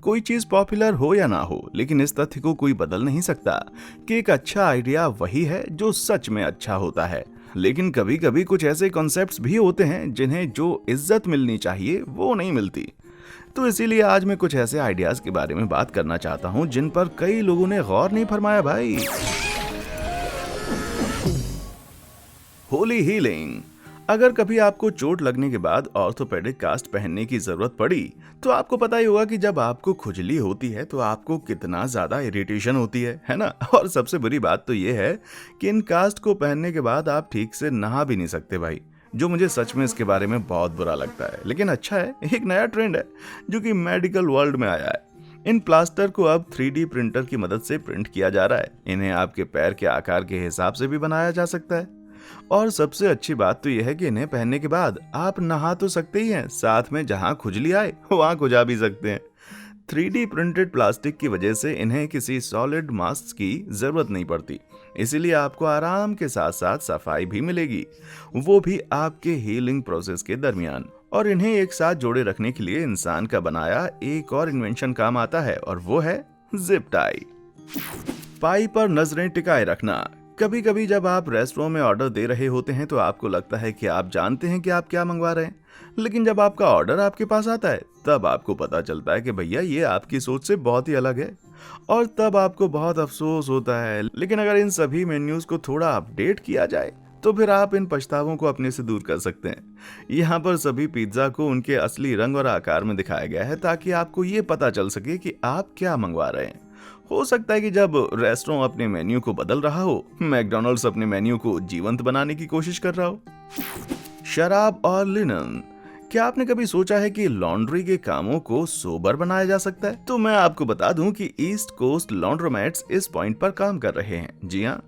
कोई चीज पॉपुलर हो या ना हो, लेकिन इस तथ्य को कोई बदल नहीं सकता कि एक अच्छा आइडिया वही है जो सच में अच्छा होता है। लेकिन कभी कभी कुछ ऐसे कॉन्सेप्ट्स भी होते हैं जिन्हें जो इज्जत मिलनी चाहिए वो नहीं मिलती। तो इसीलिए आज मैं कुछ ऐसे आइडियाज के बारे में बात करना चाहता हूं जिन पर कई लोगों ने गौर नहीं फरमाया भाई। होली हीलिंग। अगर कभी आपको चोट लगने के बाद ऑर्थोपेडिक कास्ट पहनने की जरूरत पड़ी तो आपको पता ही होगा कि जब आपको खुजली होती है तो आपको कितना ज्यादा इरिटेशन होती है ना। और सबसे बुरी बात तो ये है कि इन कास्ट को पहनने के बाद आप ठीक से नहा भी नहीं सकते भाई, जो मुझे सच में इसके बारे में बहुत बुरा लगता है। लेकिन अच्छा है, एक नया ट्रेंड है जो कि मेडिकल वर्ल्ड में आया है। इन प्लास्टर को अब 3D प्रिंटर की मदद से प्रिंट किया जा रहा है। इन्हें आपके पैर के आकार के हिसाब से भी बनाया जा सकता है। और सबसे अच्छी बात तो यह है कि इन्हें पहनने के बाद आप नहा तो सकते ही हैं, साथ में जहां खुजली आए वहां खुजा भी सकते हैं। 3D प्रिंटेड प्लास्टिक की वजह से इन्हें किसी सॉलिड मास्क की जरूरत नहीं पड़ती, इसीलिए आपको आराम के साथ साथ सफाई भी मिलेगी, वो भी आपके हीलिंग प्रोसेस के दरमियान। और इन्हें एक साथ जोड़े रखने के लिए इंसान का बनाया एक और इन्वेंशन काम आता है, और वो है जिप टाई। पाई पर नजरें टिकाए रखना। कभी कभी जब आप रेस्टोरेंट में ऑर्डर दे रहे होते हैं तो आपको लगता है कि आप जानते हैं कि आप क्या मंगवा रहे हैं, लेकिन जब आपका ऑर्डर आपके पास आता है तब आपको पता चलता है कि भैया ये आपकी सोच से बहुत ही अलग है, और तब आपको बहुत अफसोस होता है। लेकिन अगर इन सभी मेन्यूज को थोड़ा अपडेट किया जाए तो फिर आप इन पछतावों को अपने से दूर कर सकते हैं। यहाँ पर सभी पिज्जा को उनके असली रंग और आकार में दिखाया गया है ताकि आपको ये पता चल सके कि आप क्या मंगवा रहे हैं। हो सकता है कि जब रेस्टोरेंट अपने मेन्यू को बदल रहा हो, मैकडॉनल्ड्स अपने मेन्यू को जीवंत बनाने की कोशिश कर रहा हो। शराब और लिनन। क्या आपने कभी सोचा है कि लॉन्ड्री के कामों को सोबर बनाया जा सकता है? तो मैं आपको बता दूं कि ईस्ट कोस्ट लॉन्ड्रोमैट्स इस पॉइंट पर काम कर रहे हैं। जी हाँ,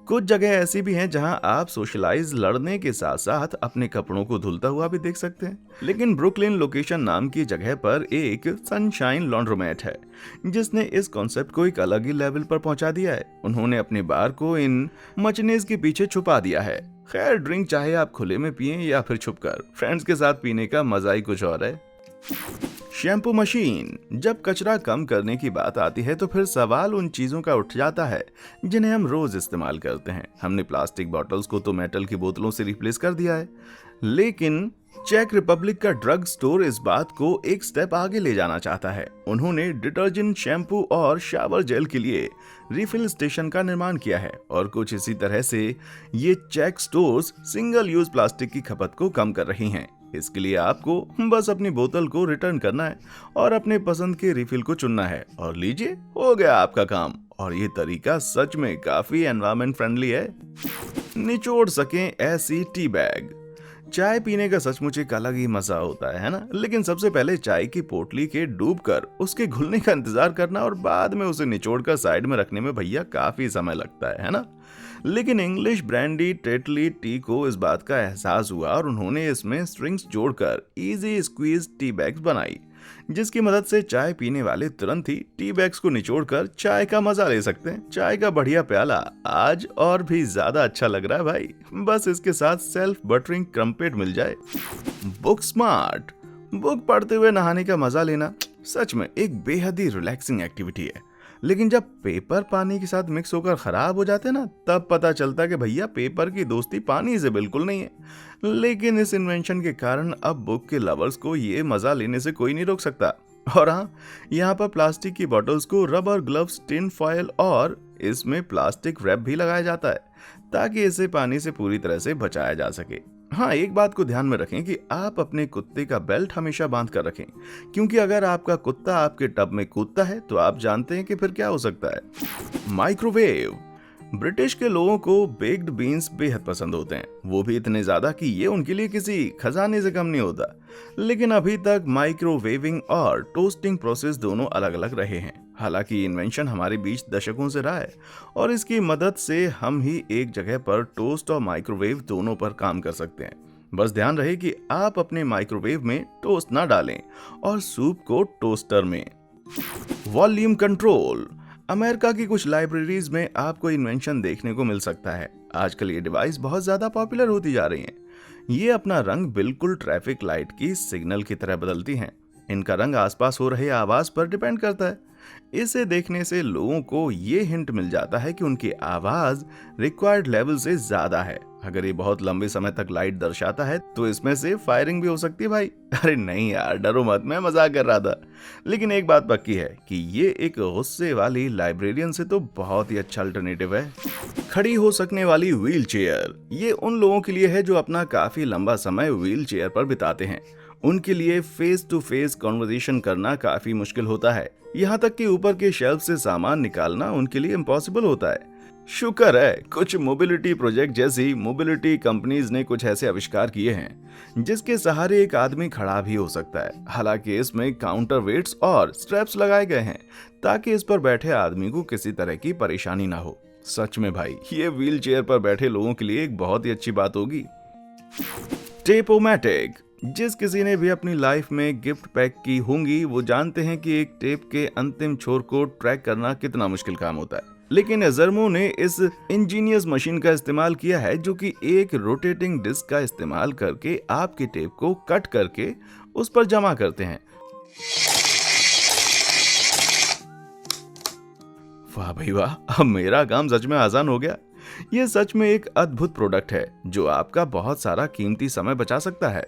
कुछ जगह ऐसी भी हैं जहां आप सोशलाइज लड़ने के साथ साथ अपने कपड़ों को धुलता हुआ भी देख सकते हैं। लेकिन ब्रुकलिन लोकेशन नाम की जगह पर एक सनशाइन लॉन्ड्रोमैट है जिसने इस कॉन्सेप्ट को एक अलग ही लेवल पर पहुंचा दिया है। उन्होंने अपने बार को इन मचनेज के पीछे छुपा दिया है। खैर, ड्रिंक चाहे आप खुले में पिए या फिर छुपकर, फ्रेंड्स के साथ पीने का मजा ही कुछ और है। Shampoo machine. जब कचरा कम करने की बात आती है तो फिर सवाल उन चीजों का उठ जाता है जिन्हें हम रोज इस्तेमाल करते हैं। हमने प्लास्टिक बॉटल्स को तो मेटल की बोतलों से रिप्लेस कर दिया है, लेकिन चेक रिपब्लिक का ड्रग स्टोर इस बात को एक स्टेप आगे ले जाना चाहता है। उन्होंने डिटर्जेंट, शैम्पू और शावर जेल के लिए रिफिल स्टेशन का निर्माण किया है, और कुछ इसी तरह से ये check stores single use plastic की खपत को कम कर रही हैं। इसके लिए आपको बस अपनी बोतल को रिटर्न करना है और अपने पसंद के रिफिल को चुनना है, और लीजिए, हो गया आपका काम। और ये तरीका सच में काफी एनवायरमेंट फ्रेंडली है। निचोड़ सकें ऐसी टी बैग। चाय पीने का सचमुच एक अलग ही मजा होता है ना। लेकिन सबसे पहले चाय की पोटली के डूबकर उसके घुलने का इंतजार करना और बाद में उसे निचोड़कर साइड में रखने में भैया काफी समय लगता है ना। लेकिन इंग्लिश ब्रांडी टेटली टी को इस बात का एहसास हुआ और उन्होंने इसमें स्ट्रिंग्स जोड़कर इजी स्क्वीज टी बैग्स बनाई, जिसकी मदद से चाय पीने वाले तुरंत ही टी बैग्स को निचोड़कर चाय का मजा ले सकते हैं। चाय का बढ़िया प्याला आज और भी ज्यादा अच्छा लग रहा है भाई, बस इसके साथ सेल्फ बटरिंग क्रम्पेट मिल जाए। Book smart. बुक पढ़ते हुए नहाने का मजा लेना सच में एक बेहद ही रिलैक्सिंग एक्टिविटी है, लेकिन जब पेपर पानी के साथ मिक्स होकर खराब हो जाते हैं ना, तब पता चलता है कि भैया पेपर की दोस्ती पानी से बिल्कुल नहीं है। लेकिन इस इन्वेंशन के कारण अब बुक के लवर्स को ये मजा लेने से कोई नहीं रोक सकता। और हाँ, यहाँ पर प्लास्टिक की बॉटल्स को रबर ग्लव्स, टिन फॉयल और इसमें प्लास्टिक रैप भी लगाया जाता है ताकि इसे पानी से पूरी तरह से बचाया जा सके। हाँ, एक बात को ध्यान में रखें कि आप अपने कुत्ते का बेल्ट हमेशा बांध कर रखें, क्योंकि अगर आपका कुत्ता आपके टब में कूदता है तो आप जानते हैं कि फिर क्या हो सकता है। माइक्रोवेव। ब्रिटिश के लोगों को बेक्ड बीन्स बेहद पसंद होते हैं, वो भी इतने ज्यादा कि ये उनके लिए किसी खजाने से कम नहीं होता। लेकिन अभी तक माइक्रोवेविंग और टोस्टिंग प्रोसेस दोनों अलग अलग रहे हैं। हालांकि इन्वेंशन हमारे बीच दशकों से रहा है और इसकी मदद से हम ही एक जगह पर टोस्ट और माइक्रोवेव दोनों पर काम कर सकते हैं। बस ध्यान रहे कि आप अपने माइक्रोवेव में टोस्ट ना डालें और सूप को टोस्टर में। Volume control. अमेरिका की कुछ लाइब्रेरीज में आपको इन्वेंशन देखने को मिल सकता है। आजकल ये डिवाइस बहुत ज्यादा पॉपुलर होती जा रही हैं। ये अपना रंग बिल्कुल ट्रैफिक लाइट की सिग्नल की तरह बदलती हैं। इनका रंग आसपास हो रहे आवाज पर डिपेंड करता है। इसे देखने से लोगों को ये हिंट मिल जाता है कि उनकी आवाज रिक्वायर्ड लेवल से ज्यादा है। अगर ये बहुत लंबे समय तक लाइट दर्शाता है तो इसमें से फायरिंग भी हो सकती है भाई। अरे नहीं यार, डरो मत, मैं मजाक कर रहा था। लेकिन एक बात पक्की है कि ये एक गुस्से वाली लाइब्रेरियन से तो बहुत ही अच्छा अल्टरनेटिव है। खड़ी हो सकने वाली व्हील चेयर, ये उन लोगों के लिए है जो अपना काफी लंबा समय व्हील चेयर पर बिताते हैं। उनके लिए फेस टू फेस कॉन्वर्सेशन करना काफी मुश्किल होता है। यहाँ तक कि ऊपर के शेल्फ से सामान निकालना उनके लिए इम्पॉसिबल होता है। शुक्र है कुछ मोबिलिटी प्रोजेक्ट जैसी मोबिलिटी कंपनीज ने कुछ ऐसे आविष्कार किए हैं जिसके सहारे एक आदमी खड़ा भी हो सकता है। हालांकि इसमें काउंटर वेट्स और स्ट्रैप्स लगाए गए हैं ताकि इस पर बैठे आदमी को किसी तरह की परेशानी ना हो। सच में भाई, ये व्हील चेयर पर बैठे लोगों के लिए एक बहुत ही अच्छी बात होगी। टेपोमैटिक, जिस किसी ने भी अपनी लाइफ में गिफ्ट पैक की होंगी वो जानते हैं कि एक टेप के अंतिम छोर को ट्रैक करना कितना मुश्किल काम होता है। लेकिन जर्मो ने इस इंजीनियस मशीन का इस्तेमाल किया है जो कि एक रोटेटिंग डिस्क का इस्तेमाल करके आपके टेप को कट करके उस पर जमा करते हैं। वाह भाई वाह, अब मेरा काम सच में आसान हो गया। ये सच में एक अद्भुत प्रोडक्ट है जो आपका बहुत सारा कीमती समय बचा सकता है।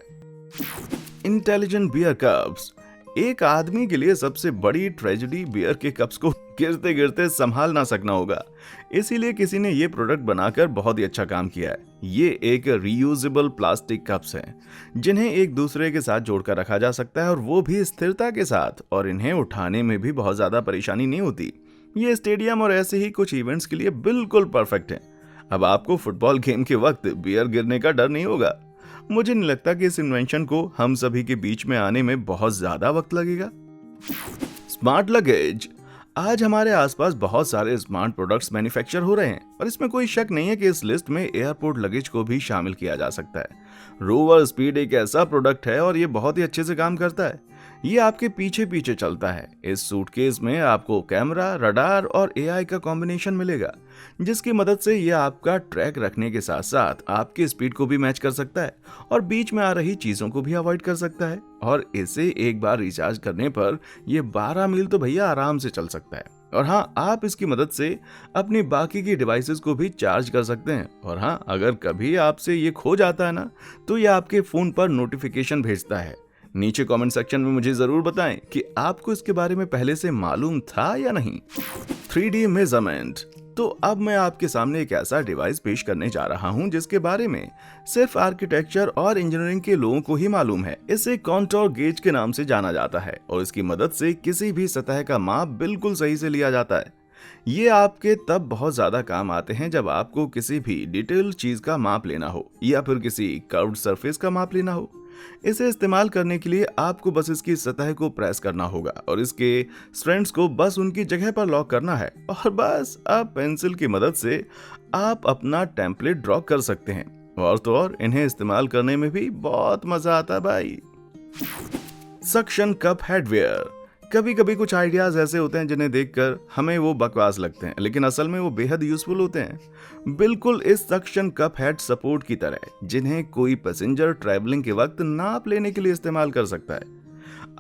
इंटेलिजेंट बियर कप्स, एक आदमी के लिए सबसे बड़ी ट्रेजेडी बियर के कप्स को गिरते गिरते संभाल ना सकना होगा। इसीलिए किसी ने ये प्रोडक्ट बनाकर बहुत ही अच्छा काम किया है। ये एक रीयूजेबल प्लास्टिक कप्स हैं जिन्हें एक दूसरे के साथ जोड़कर रखा जा सकता है और वो भी स्थिरता के साथ, और इन्हें उठाने में भी बहुत ज्यादा परेशानी नहीं होती। ये स्टेडियम और ऐसे ही कुछ इवेंट्स के लिए बिल्कुल परफेक्ट है। अब आपको फुटबॉल गेम के वक्त बियर गिरने का डर नहीं होगा। मुझे नहीं लगता कि इस इन्वेंशन को हम सभी के बीच में आने में बहुत ज्यादा वक्त लगेगा। स्मार्ट लगेज, आज हमारे आसपास बहुत सारे स्मार्ट प्रोडक्ट्स मैन्युफैक्चर हो रहे हैं और इसमें कोई शक नहीं है कि इस लिस्ट में एयरपोर्ट लगेज को भी शामिल किया जा सकता है। रोवर स्पीड एक ऐसा प्रोडक्ट है और ये बहुत ही अच्छे से काम करता है। ये आपके पीछे पीछे चलता है। इस सूटकेस में आपको कैमरा, रडार और एआई का कॉम्बिनेशन मिलेगा जिसकी मदद से ये आपका ट्रैक रखने के साथ साथ आपकी स्पीड को भी मैच कर सकता है और बीच में आ रही चीजों को भी अवॉइड कर सकता है। और इसे एक बार रिचार्ज करने पर ये 12 मील तो भैया आराम से चल सकता है। और हाँ, आप इसकी मदद से अपनी बाकी की डिवाइसेस को भी चार्ज कर सकते हैं। और हाँ, अगर कभी आपसे ये खो जाता है ना तो ये आपके फोन पर नोटिफिकेशन भेजता है। नीचे कमेंट सेक्शन में मुझे जरूर बताएं कि आपको इसके बारे में पहले से मालूम था या नहीं। 3D मेजरमेंट, तो अब मैं आपके सामने एक ऐसा डिवाइस पेश करने जा रहा हूं जिसके बारे में सिर्फ आर्किटेक्चर और इंजीनियरिंग के लोगों को ही मालूम है। इसे कॉन्टोर गेज के नाम से जाना जाता है और इसकी मदद से किसी भी सतह का माप बिल्कुल सही से लिया जाता है। ये आपके तब बहुत ज्यादा काम आते हैं जब आपको किसी भी डिटेल चीज का माप लेना हो या फिर किसी कर्व्ड सरफेस का माप लेना हो। इसे इस्तेमाल करने के लिए आपको बस इसकी सतह को प्रेस करना होगा और इसके स्ट्रैंड्स को बस उनकी जगह पर लॉक करना है और बस अब पेंसिल की मदद से आप अपना टेम्पलेट ड्रॉ कर सकते हैं। और तो और इन्हें इस्तेमाल करने में भी बहुत मजा आता है भाई। सक्शन कप हेडवेयर, कभी कभी कुछ आइडियाज ऐसे होते हैं जिन्हें देखकर हमें वो बकवास लगते हैं लेकिन असल में वो बेहद यूजफुल होते हैं, बिल्कुल इस सक्शन कप हेड सपोर्ट की तरह, जिन्हें कोई पैसेंजर ट्रैवलिंग के वक्त नाप लेने के लिए इस्तेमाल कर सकता है।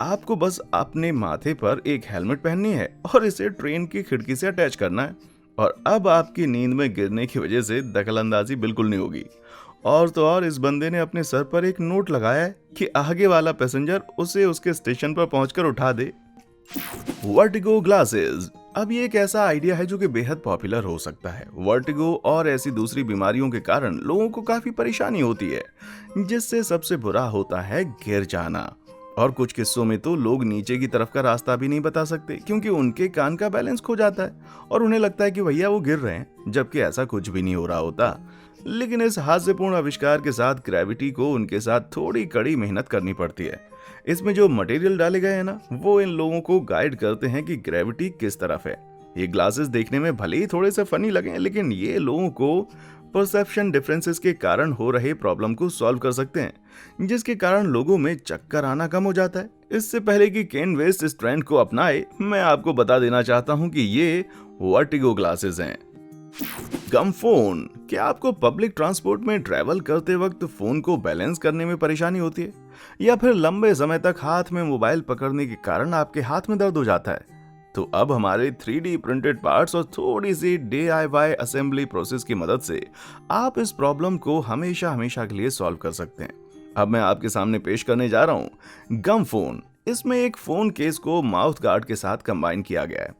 आपको बस अपने माथे पर एक हेलमेट पहननी है और इसे ट्रेन की खिड़की से अटैच करना है और अब आपकी नींद में गिरने की वजह से दखलंदाजी बिल्कुल नहीं होगी। और तो और इस बंदे ने अपने सर पर एक नोट लगाया है कि आगे वाला पैसेंजर उसे उसके स्टेशन पर पहुंचकर उठा दे। वर्टिगो ग्लासेस, अब ये एक ऐसा आइडिया है जो कि बेहद पॉपुलर हो सकता है। वर्टिगो और ऐसी दूसरी बीमारियों के कारण लोगों को काफी परेशानी होती है जिससे सबसे बुरा होता है गिर जाना। और कुछ किस्सों में तो लोग नीचे की तरफ का रास्ता भी नहीं बता सकते क्योंकि उनके कान का बैलेंस खो जाता है और उन्हें लगता है कि भैया वो गिर रहे हैं, जबकि ऐसा कुछ भी नहीं हो रहा होता। लेकिन इस हास्यपूर्ण आविष्कार के साथ ग्रेविटी को उनके साथ थोड़ी कड़ी मेहनत करनी पड़ती है। इसमें जो मटेरियल डाले गए हैं ना, वो इन लोगों को गाइड करते हैं कि ग्रेविटी किस तरफ है। ये ग्लासेस देखने में भले ही थोड़े से फनी लगे लेकिन ये लोगों को परसेप्शन डिफरेंसेस के कारण हो रहे प्रॉब्लम को सॉल्व कर सकते हैं, जिसके कारण लोगों में चक्कर आना कम हो जाता है। इससे पहले कि केन वेस्ट इस ट्रेंड को अपनाए, मैं आपको बता देना चाहता हूं कि ये वर्टिगो ग्लासेस हैं। गम फोन, क्या आपको पब्लिक ट्रांसपोर्ट में ट्रैवल करते वक्त फोन को बैलेंस करने में परेशानी होती है? या फिर लंबे समय तक हाथ में मोबाइल पकड़ने के कारण आपके हाथ में दर्द हो जाता है, तो अब हमारे 3D प्रिंटेड पार्ट्स और थोड़ी सी DIY असेंबली प्रोसेस की मदद से आप इस प्रॉब्लम को हमेशा हमेशा के लिए सॉल्व कर सकते हैं। अब मैं आपके सामने पेश करने जा रहा हूँ गम फोन। इसमें एक फोन केस को माउथ गार्ड के साथ कंबाइन किया गया है।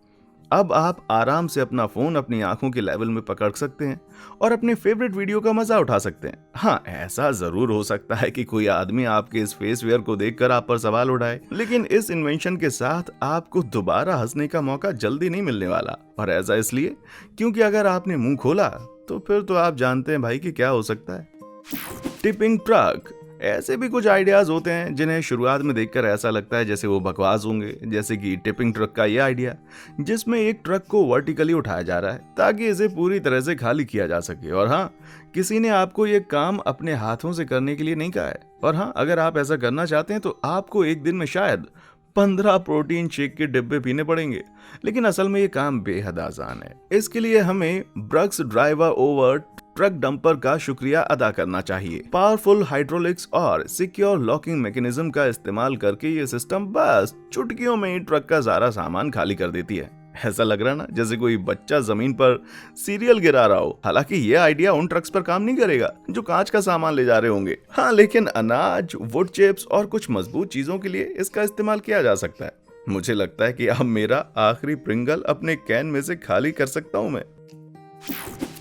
अब आप आराम से अपना फोन अपनी आंखों के लेवल में पकड़ सकते हैं और अपने फेवरेट वीडियो का मजा उठा सकते हैं। हाँ, ऐसा जरूर हो सकता है कि कोई आदमी आपके इस फेस वेयर को देखकर आप पर सवाल उठाए, लेकिन इस इन्वेंशन के साथ आपको दोबारा हंसने का मौका जल्दी नहीं मिलने वाला। और ऐसा इसलिए क्योंकि अगर आपने मुंह खोला तो फिर तो आप जानते हैं भाई कि क्या हो सकता है। Tipping truck. ऐसे भी कुछ आइडियाज होते हैं जिन्हें शुरुआत में देखकर ऐसा लगता है जैसे वो बकवास होंगे, जैसे कि टिपिंग ट्रक का ये आइडिया, जिसमें एक ट्रक को वर्टिकली उठाया जा रहा है ताकि इसे पूरी तरह से खाली किया जा सके। और हाँ, किसी ने आपको ये काम अपने हाथों से करने के लिए नहीं कहा है। और हाँ, अगर आप ऐसा करना चाहते हैं तो आपको एक दिन में शायद 15 प्रोटीन शेक के डिब्बे पीने पड़ेंगे, लेकिन असल में ये काम बेहद आसान है। इसके लिए हमें ब्रक्स ड्राइवर ओवर ट्रक डंपर का शुक्रिया अदा करना चाहिए। पावरफुल हाइड्रोलिक्स और सिक्योर लॉकिंग मैकेनिज्म का इस्तेमाल करके ये सिस्टम बस चुटकियों में ही ट्रक का सारा सामान खाली कर देती है। ऐसा लग रहा ना जैसे कोई बच्चा जमीन पर सीरियल गिरा रहा हो। हालांकि ये आइडिया उन ट्रक्स पर काम नहीं करेगा जो कांच का सामान ले जा रहे होंगे। हाँ, लेकिन अनाज, वुड चिप्स और कुछ मजबूत चीजों के लिए इसका इस्तेमाल किया जा सकता है। मुझे लगता है कि अब मेरा आखिरी प्रिंगल अपने कैन में से खाली कर सकता हूँ मैं।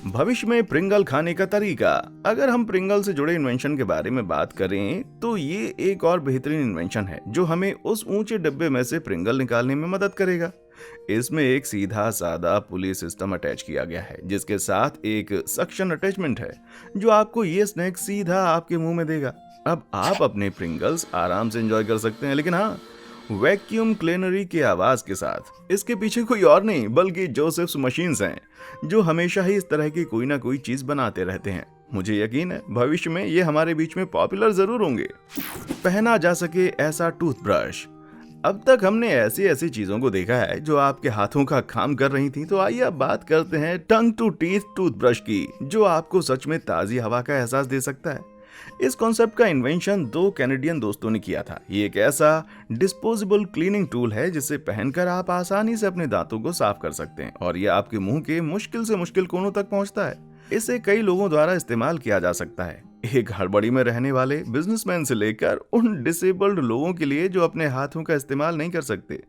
भविष्य में प्रिंगल खाने का तरीका। अगर हम प्रिंगल से जुड़े इन्वेंशन के बारे में बात करें तो ये एक और बेहतरीन इन्वेंशन है जो हमें उस ऊंचे डिब्बे में से प्रिंगल निकालने में मदद करेगा। इसमें एक सीधा सादा पुली सिस्टम अटैच किया गया है जिसके साथ एक सक्शन अटैचमेंट है जो आपको ये स्नैक सीधा आपके मुंह में देगा। अब आप अपने प्रिंगल्स आराम से एंजॉय कर सकते हैं, लेकिन हाँ, वैक्यूम क्लीनरी की आवाज के साथ। इसके पीछे कोई और नहीं बल्कि जोसेफ्स मशीन्स हैं जो हमेशा ही इस तरह की कोई ना कोई चीज बनाते रहते हैं। मुझे यकीन है भविष्य में ये हमारे बीच में पॉपुलर जरूर होंगे। पहना जा सके ऐसा टूथब्रश। अब तक हमने ऐसी ऐसी चीजों को देखा है जो आपके हाथों का काम कर रही थी, तो आइए अब बात करते हैं टंग टू टीथ टूथब्रश की, जो आपको सच में ताजी हवा का एहसास दे सकता है। इस कॉन्सेप्ट का इन्वेंशन 2 कैनेडियन दोस्तों ने किया था। ये एक ऐसा डिस्पोजेबल क्लीनिंग टूल है जिसे पहनकर आप आसानी से अपने दांतों को साफ कर सकते हैं और ये आपके मुंह के मुश्किल से मुश्किल कोनों तक पहुंचता है। इसे कई लोगों द्वारा इस्तेमाल किया जा सकता है, एक हड़बड़ी में रहने वाले बिजनेसमैन से लेकर उन डिसेबल्ड लोगों के लिए जो अपने हाथों का इस्तेमाल नहीं कर सकते।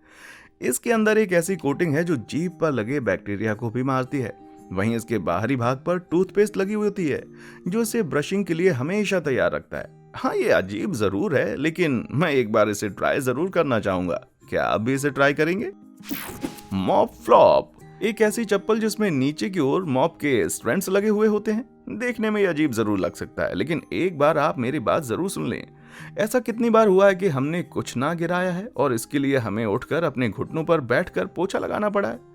इसके अंदर एक ऐसी कोटिंग है जो जीभ पर लगे बैक्टीरिया को भी मारती है। वहीं इसके बाहरी भाग पर टूथपेस्ट लगी हुई होती है जो इसे ब्रशिंग के लिए हमेशा तैयार रखता है। हाँ, ये अजीब जरूर है, लेकिन मैं एक बार इसे ट्राई जरूर करना चाहूंगा। क्या आप भी इसे ट्राई करेंगे? Mop flop. एक ऐसी चप्पल जिसमें नीचे की ओर मॉप के स्ट्रैंड्स लगे हुए होते हैं। देखने में ये अजीब जरूर लग सकता है, लेकिन एक बार आप मेरी बात जरूर सुन लें। ऐसा कितनी बार हुआ है कि हमने कुछ ना गिराया है और इसके लिए हमें उठकर अपने घुटनों पर बैठकर पोछा लगाना पड़ा है।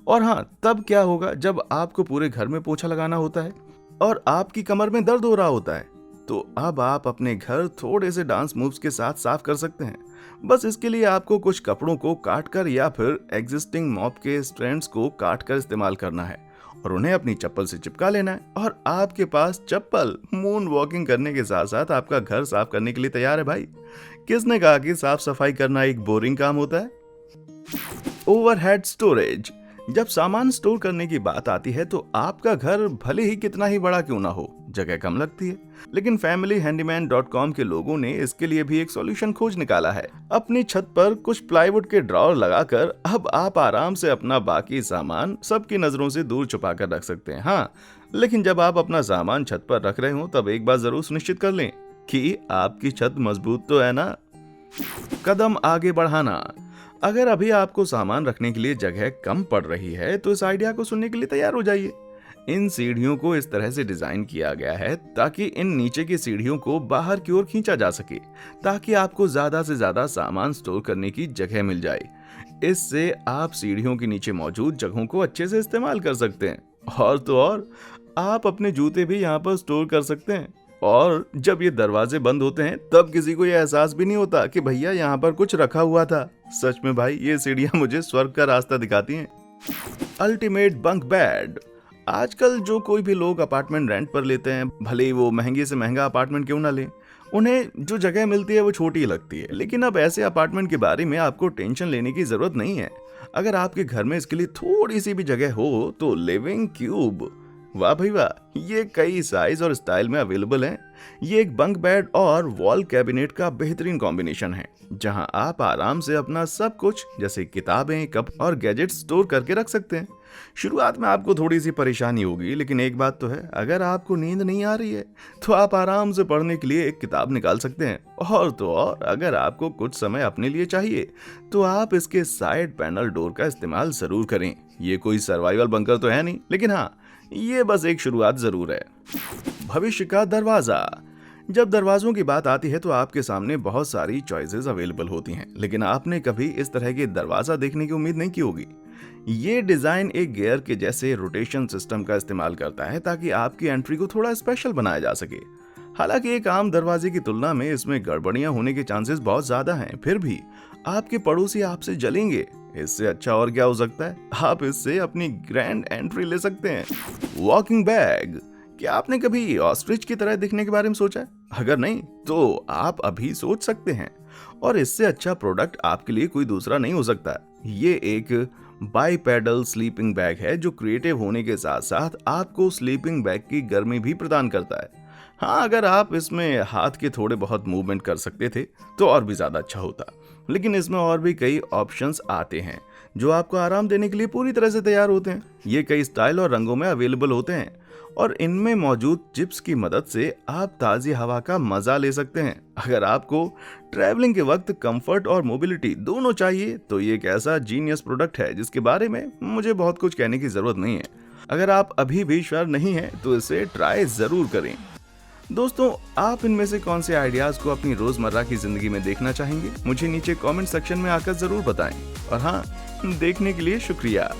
और हाँ, तब क्या होगा जब आपको पूरे घर में पोछा लगाना होता है और आपकी कमर में दर्द हो रहा होता है। तो अब आप अपने घर थोड़े से डांस मूव्स के साथ साफ कर सकते हैं। बस इसके लिए आपको कुछ कपड़ों को काटकर या फिर एग्जिस्टिंग मॉप के स्ट्रैंड्स को काटकर इस्तेमाल करना है और उन्हें अपनी चप्पल से चिपका लेना है और आपके पास चप्पल मून वॉकिंग करने के साथ साथ आपका घर साफ करने के लिए तैयार है भाई। किसने कहा कि साफ सफाई करना एक बोरिंग काम होता है? Overhead storage. जब सामान स्टोर करने की बात आती है तो आपका घर भले ही कितना ही बड़ा क्यों ना हो, जगह कम लगती है। लेकिन familyhandyman.com के लोगों ने इसके लिए भी एक सॉल्यूशन खोज निकाला है। अपनी छत पर कुछ प्लाईवुड के ड्रॉअर लगाकर अब आप आराम से अपना बाकी सामान सबकी नजरों से दूर छुपा कर रख सकते हैं। हाँ, लेकिन जब आप अपना सामान छत पर रख रहे हो तब एक बात जरूर सुनिश्चित कर लें कि आपकी छत मजबूत तो है ना। कदम आगे बढ़ाना। अगर अभी आपको सामान रखने के लिए जगह कम पड़ रही है तो इस आइडिया को सुनने के लिए तैयार हो जाइए। इन सीढ़ियों को इस तरह से डिजाइन किया गया है ताकि इन नीचे की सीढ़ियों को बाहर की ओर खींचा जा सके, ताकि आपको ज्यादा से ज्यादा सामान स्टोर करने की जगह मिल जाए। इससे आप सीढ़ियों के नीचे मौजूद जगहों को अच्छे से इस्तेमाल कर सकते हैं। और तो और, आप अपने जूते भी यहाँ पर स्टोर कर सकते हैं और जब ये दरवाजे बंद होते हैं तब किसी को ये एहसास भी नहीं होता कि भैया यहाँ पर कुछ रखा हुआ था। सच में भाई, ये सीढ़ियां मुझे स्वर्ग का रास्ता दिखाती हैं। Ultimate bunk bed. आजकल जो कोई भी लोग अपार्टमेंट रेंट पर लेते हैं, भले ही वो महंगे से महंगा अपार्टमेंट क्यों ना लें, उन्हें जो जगह मिलती है वो छोटी लगती है, लेकिन अब ऐसे अपार्टमेंट के बारे में आपको टेंशन लेने की जरूरत नहीं है। अगर आपके घर में इसके लिए थोड़ी सी भी जगह हो तो लिविंग क्यूब, वाह भाई वाह, ये कई साइज और स्टाइल में अवेलेबल है। ये एक बंक बेड और वॉल कैबिनेट का बेहतरीन कॉम्बिनेशन है, जहां आप आराम से अपना सब कुछ जैसे किताबें, कप और गैजेट्स स्टोर करके रख सकते हैं। शुरुआत में आपको थोड़ी सी परेशानी होगी, लेकिन एक बात तो है, अगर आपको नींद नहीं आ रही है तो आप आराम से पढ़ने के लिए एक किताब निकाल सकते हैं। और तो और, अगर आपको कुछ समय अपने लिए चाहिए तो आप इसके साइड पैनल डोर का इस्तेमाल जरूर करें। ये कोई सर्वाइवल बंकर तो है नहीं, लेकिन हाँ, ये बस एक शुरुआत जरूर है। भविष्य का दरवाजा। जब दरवाजों की बात आती है तो आपके सामने बहुत सारी चॉइसेस अवेलेबल होती हैं, लेकिन आपने कभी इस तरह के दरवाजा देखने की उम्मीद नहीं की होगी। ये डिजाइन एक गियर के जैसे रोटेशन सिस्टम का इस्तेमाल करता है ताकि आपकी एंट्री को थोड़ा स्पेशल बनाया जा सके। हालांकि एक आम दरवाजे की तुलना में इसमें गड़बड़ियां होने के चांसेस बहुत ज्यादा हैं, फिर भी आपके पड़ोसी आपसे जलेंगे। इससे अच्छा और क्या हो सकता है, आप इससे अपनी ग्रैंड एंट्री ले सकते हैं। Walking bag. क्या आपने कभी ऑस्ट्रिच की तरह दिखने के बारे में सोचा है? अगर नहीं तो आप अभी सोच सकते हैं, और इससे अच्छा प्रोडक्ट आपके लिए कोई दूसरा नहीं हो सकता। ये एक बाईपेडल स्लीपिंग बैग है जो क्रिएटिव होने के साथ साथ आपको स्लीपिंग बैग की गर्मी भी प्रदान करता है। हाँ, अगर आप इसमें हाथ के थोड़े बहुत मूवमेंट कर सकते थे तो और भी ज्यादा अच्छा होता, लेकिन इसमें और भी कई ऑप्शंस आते हैं जो आपको आराम देने के लिए पूरी तरह से तैयार होते हैं। ये कई स्टाइल और रंगों में अवेलेबल होते हैं, और इनमें मौजूद चिप्स की मदद से आप ताज़ी हवा का मजा ले सकते हैं। अगर आपको ट्रैवलिंग के वक्त कंफर्ट और मोबिलिटी दोनों चाहिए तो ये एक ऐसा जीनियस प्रोडक्ट है जिसके बारे में मुझे बहुत कुछ कहने की जरूरत नहीं है। अगर आप अभी भी श्योर नहीं हैं तो इसे ट्राई जरूर करें। दोस्तों, आप इनमें से कौन से आइडियाज को अपनी रोजमर्रा की जिंदगी में देखना चाहेंगे, मुझे नीचे कमेंट सेक्शन में आकर जरूर बताएं। और हाँ, देखने के लिए शुक्रिया।